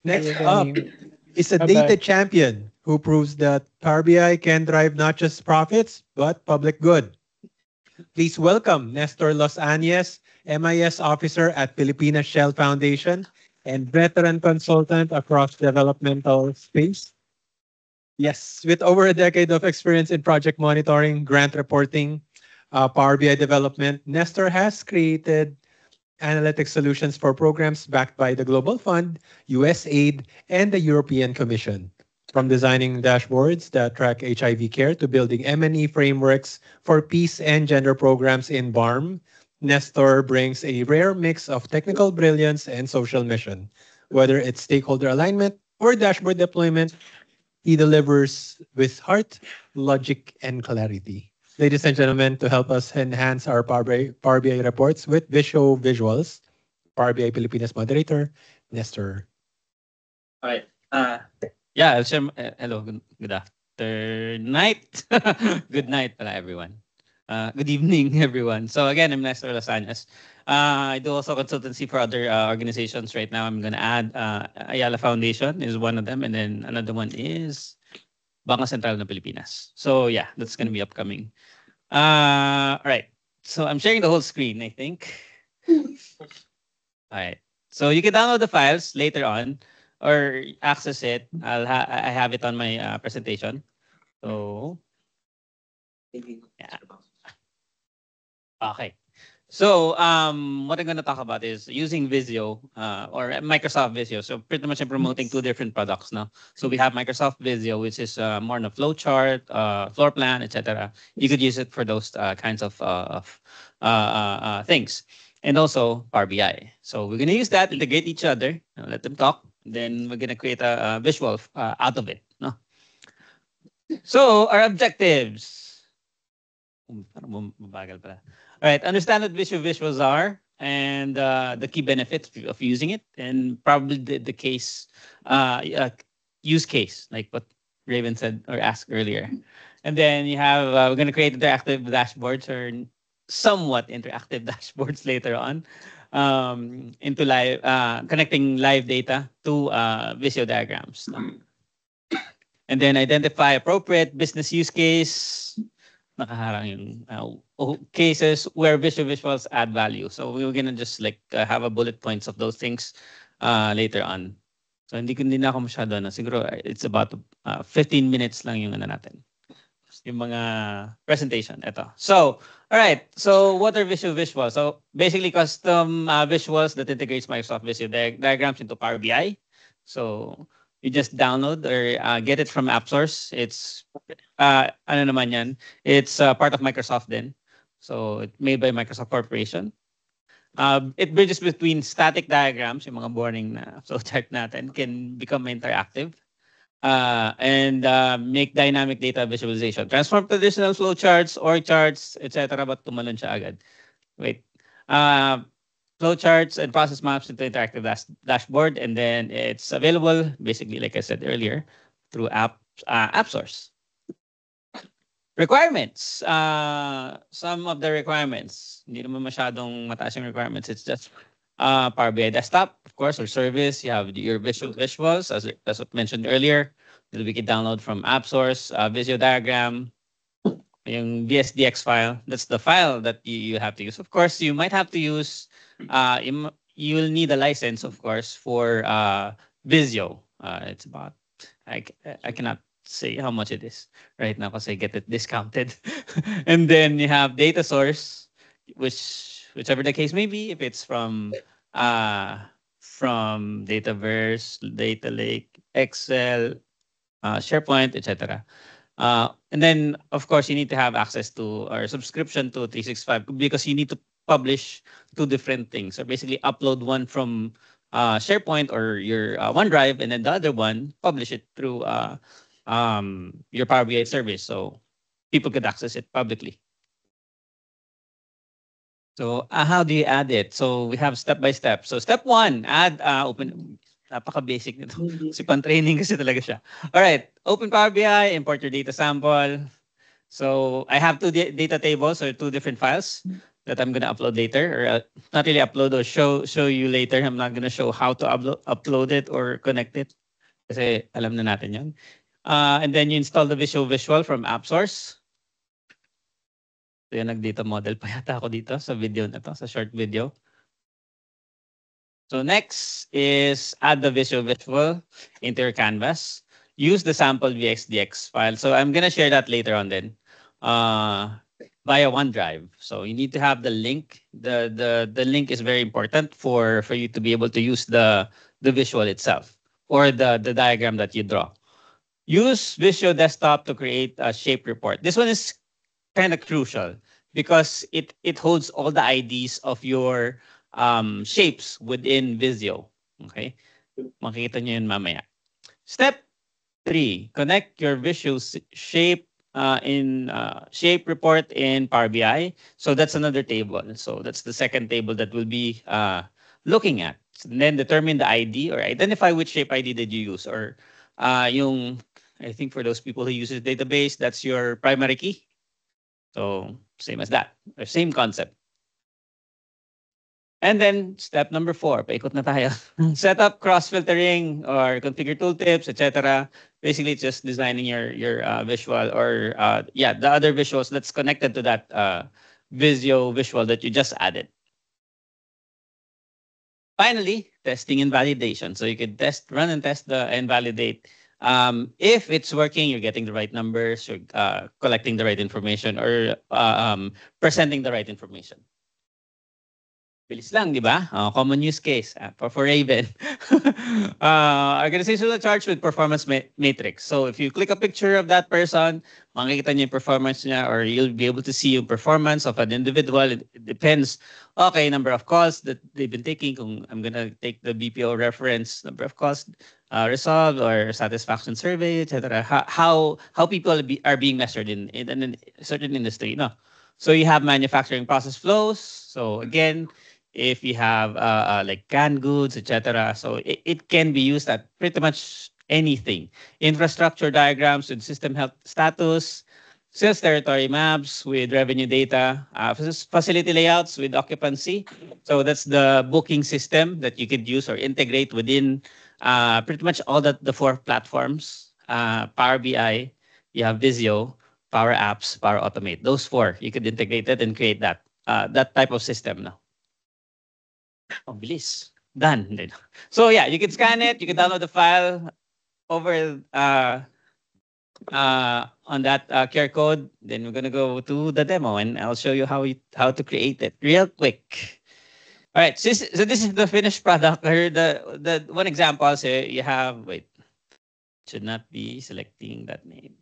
Next Ayun, up Danny. is a data Bye-bye. champion who proves that Power BI can drive not just profits, but public good. Please welcome Nestor Los Angeles, MIS officer at Pilipinas Shell Foundation and veteran consultant across developmental space. Yes, with over a decade of experience in project monitoring, grant reporting, Power BI development, Nestor has created analytic solutions for programs backed by the Global Fund, USAID, and the European Commission. From designing dashboards that track HIV care to building M&E frameworks for peace and gender programs in BARM, Nestor brings a rare mix of technical brilliance and social mission. Whether it's stakeholder alignment or dashboard deployment, he delivers with heart, logic, and clarity. Ladies and gentlemen, to help us enhance our Power BI reports with visual visuals, Power BI Pilipinas moderator, Nestor. All right. Yeah, hello, good after night. Good night pala, everyone. Good evening, everyone. So again, I'm Nestor Lasañas. I do also consultancy for other organizations right now. I'm going to add Ayala Foundation is one of them. And then another one is Bangka Sentral ng Pilipinas. So yeah, that's going to be upcoming. All right. So I'm sharing the whole screen, I think. All right. So you can download the files later on or access it. I have it on my presentation. So yeah. Okay. So what I'm going to talk about is using Visio or Microsoft Visio. So pretty much I'm promoting two different products now. So we have Microsoft Visio, which is more on a flow chart, floor plan, etc. You could use it for those kinds of things. And also Power BI. So we're going to use that, integrate each other, let them talk. Then we're going to create a visual out of it. No? So our objectives. Parang mabagal pala. All right, understand what visuals are and the key benefits of using it, and probably the case, use case, like what Raven said or asked earlier. And then you have, we're going to create interactive dashboards or somewhat interactive dashboards later on into live, connecting live data to Visio diagrams. And then identify appropriate business use case, nakaharang yung cases where visuals add value. So we're gonna just like have a bullet points of those things later on. So hindi na ako masyado na. Siguro it's about 15 minutes lang yung ano natin. Yung mga presentation. Ito. So, all right. So what are visuals? So basically custom visuals that integrates Microsoft Visio diagrams into Power BI. So you just download or get it from AppSource. It's ano naman yan? It's part of Microsoft then. So it's made by Microsoft Corporation. It bridges between static diagrams, yung mga boring na flowchart natin, can become interactive and make dynamic data visualization. Transform traditional flowcharts, org charts, etc. But tumalon siya agad. Wait. Flowcharts and process maps into interactive dashboard, and then it's available basically, like I said earlier, through AppSource. Requirements. Some of the requirements. Hindi naman masyadong mataas yung requirements. It's just Power BI desktop, of course, or service. You have your visuals, as what mentioned earlier, that we can download from AppSource, Visio diagram, yung VSDX file. That's the file that you have to use. Of course, you might have to use, you will need a license, of course, for Visio. It's about, I cannot say how much it is right now because I get it discounted. And then you have data source, whichever the case may be, if it's from Dataverse, Data Lake, Excel, SharePoint, etc. And then, of course, you need to have access to or subscription to 365 because you need to publish two different things. So basically, upload one from SharePoint or your OneDrive, and then the other one, publish it through your Power BI service, so people could access it publicly. So how do you add it? So we have step by step. So step one, add open. Napaka-basic nito. Si pan-training kasi talaga siya. All right, open Power BI, import your data sample. So I have two data tables or two different files. that I'm gonna upload later, or not really upload or show you later. I'm not gonna show how to upload it or connect it. Kasi alam na natin yun. And then you install the Visual from AppSource. So yung nag-data model pa yata ako dito sa video na to, sa short video. So next is add the Visual into your canvas. Use the sample VXDX file. So I'm gonna share that later on then via OneDrive. So you need to have the link. The link is very important for you to be able to use the visual itself or the diagram that you draw. Use Visio Desktop to create a shape report. This one is kind of crucial because it holds all the IDs of your shapes within Visio. Okay? Makikita nyo yun mamaya. Step 3, connect your Visio shape in shape report in Power BI. So that's another table. So that's the second table that we'll be looking at. And then determine the ID or identify which shape ID did you use. Or yung, I think for those people who use the database, that's your primary key. So same as that, or same concept. And then step number 4, paikot na tayo. Set up cross-filtering or configure tooltips, etc. Basically, it's just designing your visual or the other visuals that's connected to that Visio visual that you just added. Finally, testing and validation. So you can run and test and validate. If it's working, you're getting the right numbers, you're collecting the right information, or presenting the right information. Bilis lang, di ba? Common use case for Raven. Organizational charts with performance matrix. So if you click a picture of that person, makikita niyo yung performance niya, or you'll be able to see yung performance of an individual. It depends. Okay, number of calls that they've been taking. Kung I'm gonna take the BPO reference, number of calls resolved or satisfaction survey, etc. How people are being measured in a certain industry. No? So you have manufacturing process flows. So again, if you have like canned goods, etc. So it can be used at pretty much anything. Infrastructure diagrams with system health status, sales territory maps with revenue data, facility layouts with occupancy. So that's the booking system that you could use or integrate within pretty much all the 4 platforms. Power BI, you have Visio, Power Apps, Power Automate. Those 4, you could integrate it and create that type of system now. Oh, bilis. Done. So yeah, you can scan it. You can download the file over on that QR code. Then we're gonna go to the demo, and I'll show you how to create it real quick. All right. So this is the finished product. Or the one example. So you have should not be selecting that name.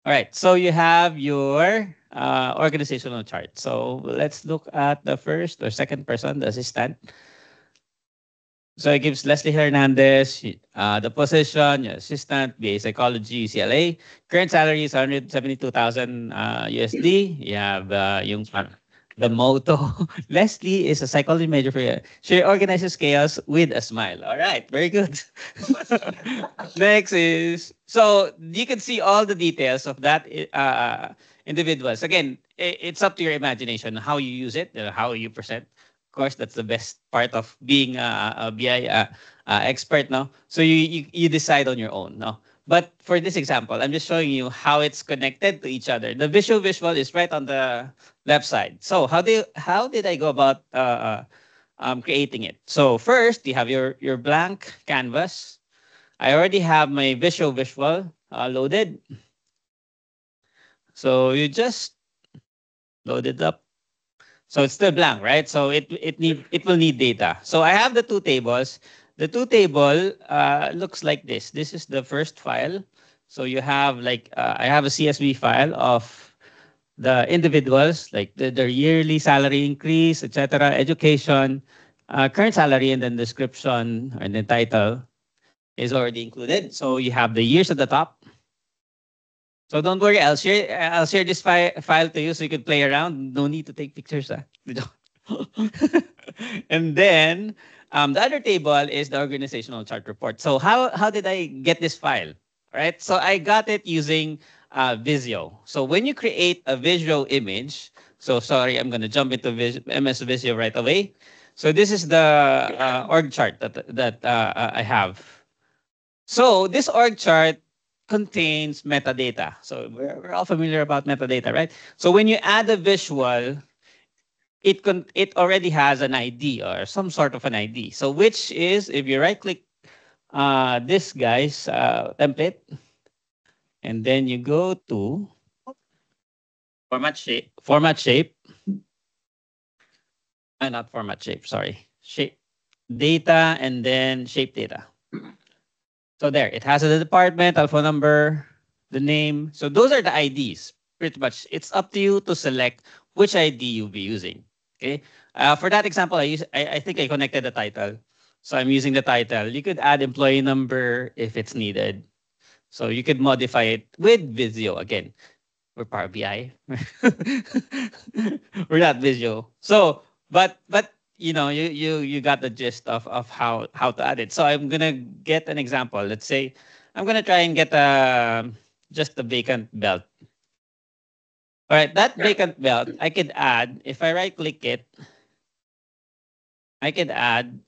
All right, so you have your organizational chart. So let's look at the first or second person, the assistant. So it gives Leslie Hernandez the position, your assistant, BA Psychology, UCLA. Current salary is 172,000 USD. You have the motto. Leslie is a psychology major for you. She organizes chaos with a smile. All right, very good. Next is, so you can see all the details of that individuals. Again, it's up to your imagination how you use it, how you present. Of course, that's the best part of being a BI expert, no? So you decide on your own, no? But for this example, I'm just showing you how it's connected to each other. The visual is right on the left side. So how did I go about creating it? So first, you have your blank canvas. I already have my visual loaded. So you just load it up. So it's still blank, right? So it will need data. So I have the 2 tables. The 2 table looks like this. This is the first file. So you have I have a CSV file of the individuals, like their yearly salary increase, etc., education, current salary, and then description and then title is already included. So you have the years at the top. So don't worry, I'll share this file to you so you can play around. No need to take pictures. And then the other table is the organizational chart report. So how did I get this file? Right? So I got it using Visio. So when you create a visual image, so sorry, I'm going to jump into MS Visio right away. So this is the org chart that I have. So this org chart contains metadata. So we're all familiar about metadata, right? So when you add a visual, it already has an ID or some sort of an ID. So which is, if you right click this guy's template, and then you go to format shape, not format shape, sorry, shape data, and then shape data. So there, it has the department, alpha number, the name. So those are the IDs. Pretty much, it's up to you to select which ID you'll be using. Okay. For that example, I think I connected the title. So I'm using the title. You could add employee number if it's needed. So you could modify it with Visio again. We're Power BI. We're not Visio. So, but you got the gist of how to add it. So I'm gonna get an example. Let's say I'm gonna try and get just a vacant belt. All right, that vacant belt I could add if I right click it. I could add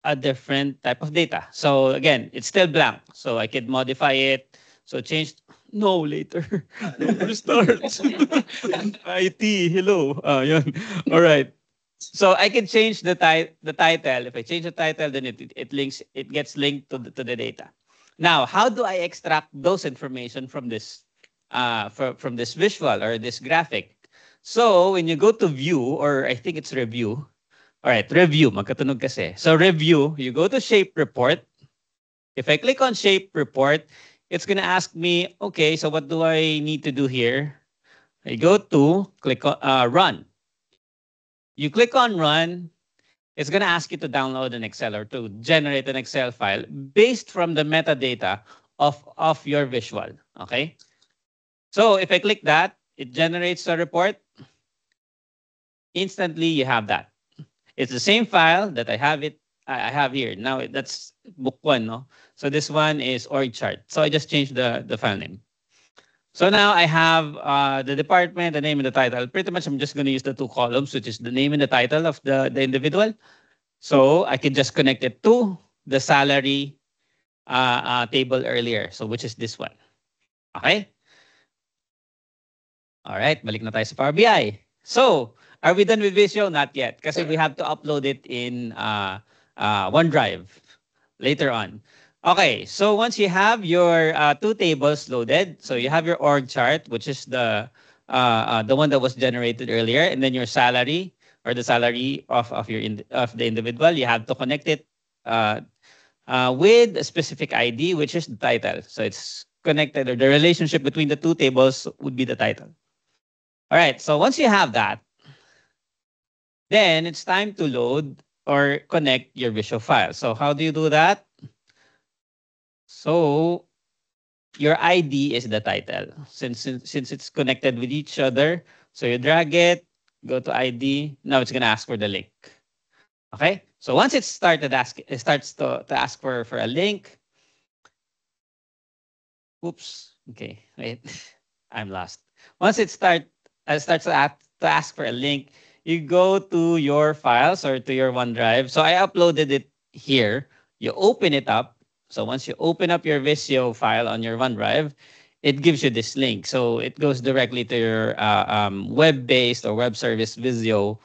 a different type of data. So again, it's still blank. So I could modify it. So change. No, later. Never starts. IT, hello. Yun. All right. So I can change the title. If I change the title, then it gets linked to the data. Now, how do I extract those information from this from this visual or this graphic? So when you go to view, or I think it's review. All right, review, magkatunog kasi. So review, you go to shape report. If I click on shape report, it's going to ask me, okay, so what do I need to do here? I go to click on run. You click on run, it's going to ask you to download an Excel or to generate an Excel file based from the metadata of your visual. Okay. So if I click that, it generates a report. Instantly, you have that. It's the same file that I have here. Now that's book one, no? So this one is org chart. So I just changed the file name. So now I have the department, the name, and the title. Pretty much I'm just going to use the two columns, which is the name and the title of the individual. So I can just connect it to the salary table earlier. So which is this one. Okay? All right, balik na tayo sa Power BI. So, are we done with Visio? Not yet, kasi we have to upload it in OneDrive later on. Okay, so once you have your two tables loaded, so you have your org chart, which is the one that was generated earlier, and then your salary or the salary of the individual, you have to connect it with a specific ID, which is the title. So it's connected, or the relationship between the two tables would be the title. All right, so once you have that, then it's time to load or connect your visual file. So how do you do that? So your ID is the title. Since it's connected with each other, so you drag it, go to ID. Now it's gonna ask for the link. Okay. So once it starts to ask for a link. Oops. Okay. Wait. I'm lost. Once it starts to ask for a link, you go to your files or to your OneDrive. So I uploaded it here. You open it up. So once you open up your Visio file on your OneDrive, it gives you this link. So it goes directly to your web-based or web service Visio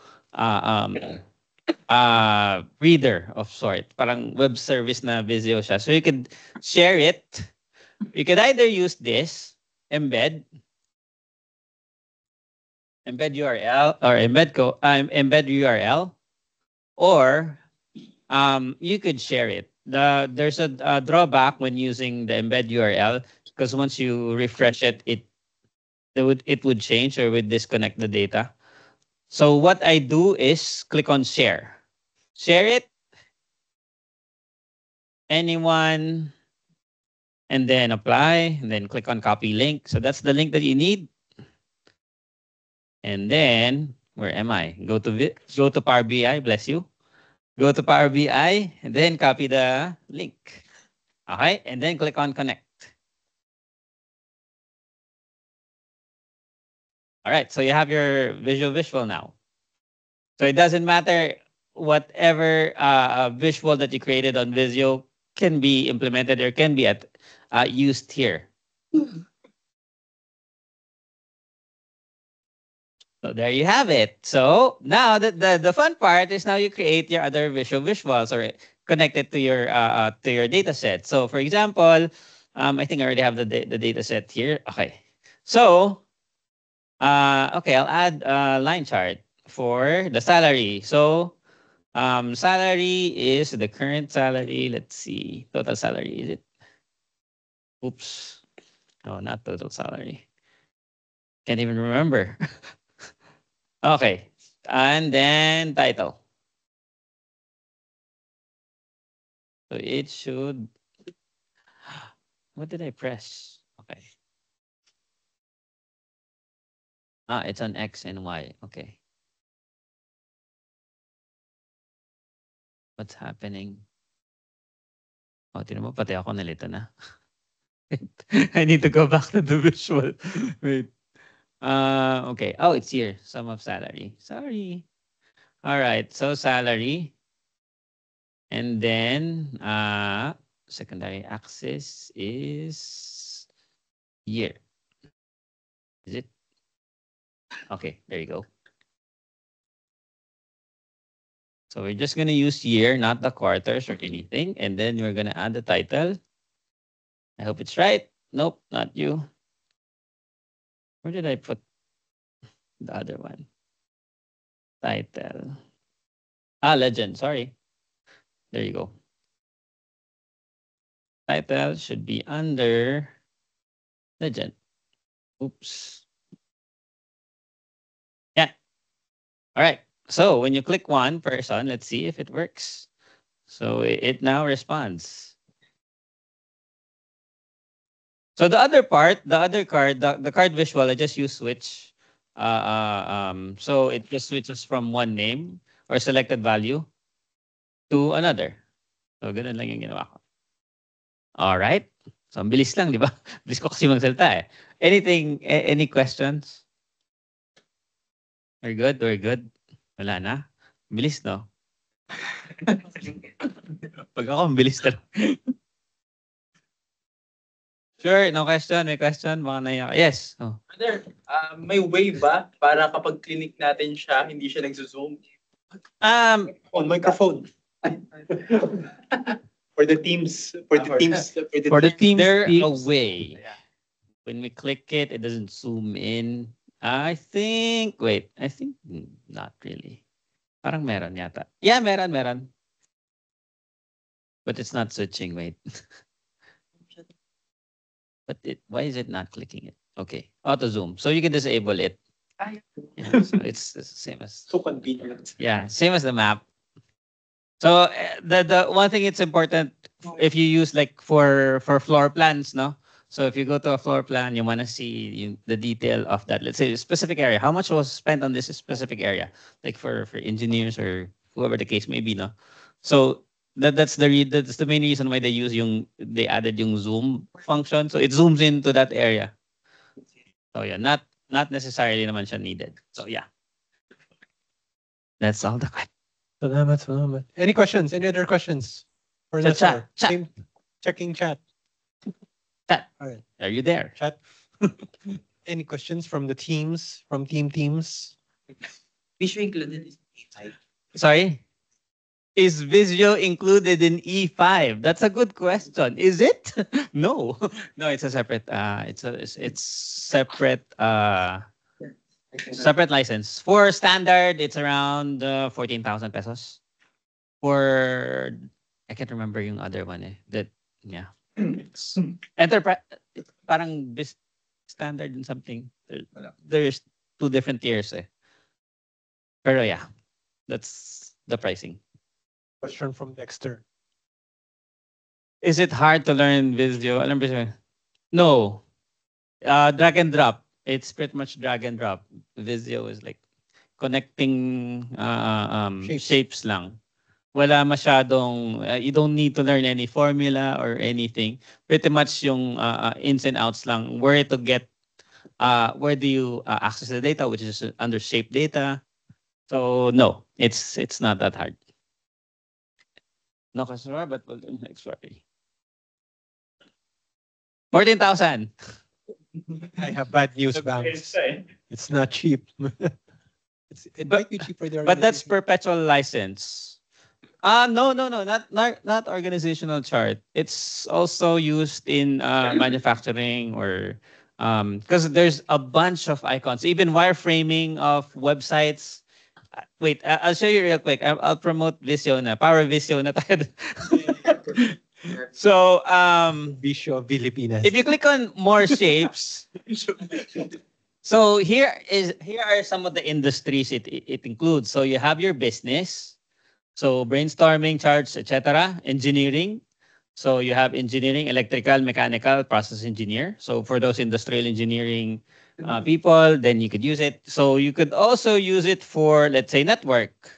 reader of sort. Parang web service na Visio siya. So you could share it. You could either use this, embed URL or embed URL, or you could share it. There's a drawback when using the embed URL, because once you refresh it, it would change or would disconnect the data. So what I do is click on share. Share it. Anyone, and then apply, and then click on copy link. So that's the link that you need. And then, where am I? Go to Power BI, bless you. Go to Power BI, and then copy the link. Okay, and then click on connect. All right, so you have your visual now. So it doesn't matter whatever visual that you created on Visio can be implemented or can be used here. So there you have it. So now the fun part is now you create your other visuals or connect it to your data set. So for example, I think I already have the data set here. Okay. So okay, I'll add a line chart for the salary. So salary is the current salary. Let's see. Total salary, is it? Oops. No, not total salary. Can't even remember. Okay. And then title. So it should. What did I press? Okay. It's on X and Y. Okay. What's happening? Oh, tinan mo, pati ako nalito na. I need to go back to the visual. Wait. Okay. Oh, it's here. Sum of salary. Sorry. All right. So salary. And then secondary axis is year. Is it? Okay, there you go. So we're just going to use year, not the quarters or anything. And then we're going to add the title. I hope it's right. Nope, not you. Where did I put the other one? Title. Legend, sorry. There you go. Title should be under legend. Oops. Yeah. All right. So when you click one person, let's see if it works. So it now responds. So the other part, the other card, the card visual, I just use switch. So it just switches from one name or selected value to another. So ganun lang yung ginawa ko. All right. So ang bilis lang, di ba? Bilis ko kasi magsalita eh. Anything, any questions? We're good, we're good. Wala na? Bilis, no? Pag ako, bilis na. Sure, no question, may question, baka naiyak. Yes. Oh. Brother, may way ba para kapag clinic natin siya, hindi siya nagzo-zoom? On microphone. For the teams, For the teams. There a way. When we click it, it doesn't zoom in. I think not really. Parang meron yata. Yeah, meron. But it's not switching, wait. But why is it not clicking it? Okay, auto zoom. So you can disable it. Yeah, so it's the same as. so convenient. Yeah, same as the map. So the one thing it's important if you use like for floor plans, no? So if you go to a floor plan, you want to see the detail of that. Let's say a specific area. How much was spent on this specific area? Like for engineers or whoever the case may be, no? So that's the main reason why they added yung zoom function. So it zooms into that area. So yeah, not necessarily naman siya needed. So yeah. That's all the questions. Salamat. Any questions? Any other questions? For Sa Nestor? chat. Same- Checking chat. Chat. All right. Are you there? Chat. Any questions from the teams, from teams? Visual included is A5. Sorry? Is Visio included in E5? That's a good question. Is it? No. No, it's a separate it's separate separate license. For standard, it's around 14,000 pesos. For I can't remember yung other one eh. That yeah. Enterprise parang standard and something. There's two different tiers eh. Pero yeah. That's the pricing. Question from Dexter. Is it hard to learn Visio? Alam ba siya? No. Drag and drop. It's pretty much drag and drop. Visio is like connecting shapes lang. Wala masyadong, you don't need to learn any formula or anything. Pretty much yung ins and outs lang. Where to get Where do you access the data, which is under shape data. So no, it's not that hard. No customer, but we'll do next story. 14,000. I have bad news, Banks. It's not cheap. It might be cheap for the But that's organization. perpetual license. No, not organizational chart. It's also used in manufacturing or because there's a bunch of icons, even wireframing of websites. Wait, I'll show you real quick. I'll promote Visio na. Power Visio na tayo. So, Visio Filipinas. if you click on more shapes, so here are some of the industries it includes. So you have your business, so brainstorming, charts, etc. Engineering. So you have engineering, electrical, mechanical, process engineer. So for those industrial engineering people, then you could use it. So you could also use it for, let's say, network.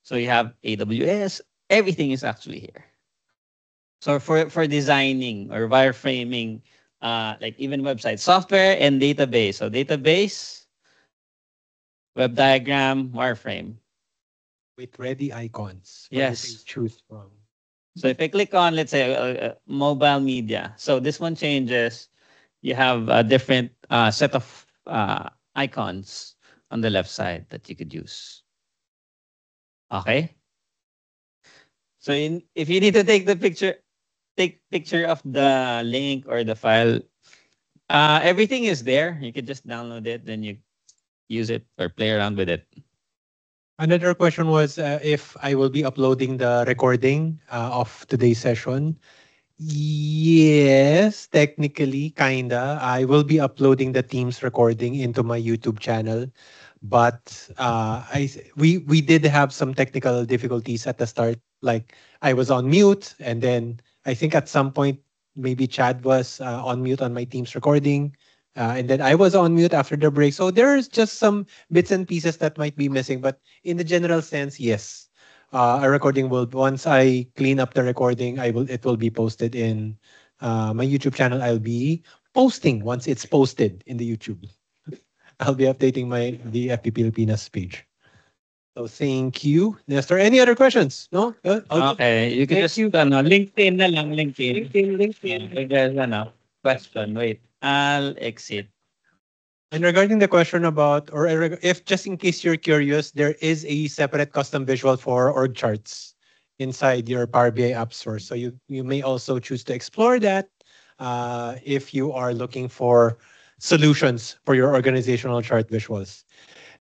So you have AWS. Everything is actually here. So for designing or wireframing, like even website software and database. So database, web diagram, wireframe. With ready icons. For Yes. you to choose from. So if I click on, let's say, mobile media. So this one changes. You have a different set of icons on the left side that you could use. Okay. So if you need to take picture of the link or the file. Everything is there. You can just download it, then you use it or play around with it. Another question was if I will be uploading the recording of today's session. Yes, technically, kinda. I will be uploading the Teams recording into my YouTube channel, but we did have some technical difficulties at the start. Like I was on mute, and then I think at some point maybe Chad was on mute on my Teams recording, and then I was on mute after the break. So there's just some bits and pieces that might be missing, but in the general sense, yes. A recording will once I clean up the recording, it will be posted in my YouTube channel. I'll be posting once it's posted in the YouTube. I'll be updating the FP Pilipinas page. So thank you, Nestor. Any other questions? No? Okay, you can Thank just you. LinkedIn na lang, LinkedIn. There's question. Wait, I'll exit. And regarding the question about, or if just in case you're curious, there is a separate custom visual for org charts inside your Power BI app store. So you may also choose to explore that if you are looking for solutions for your organizational chart visuals.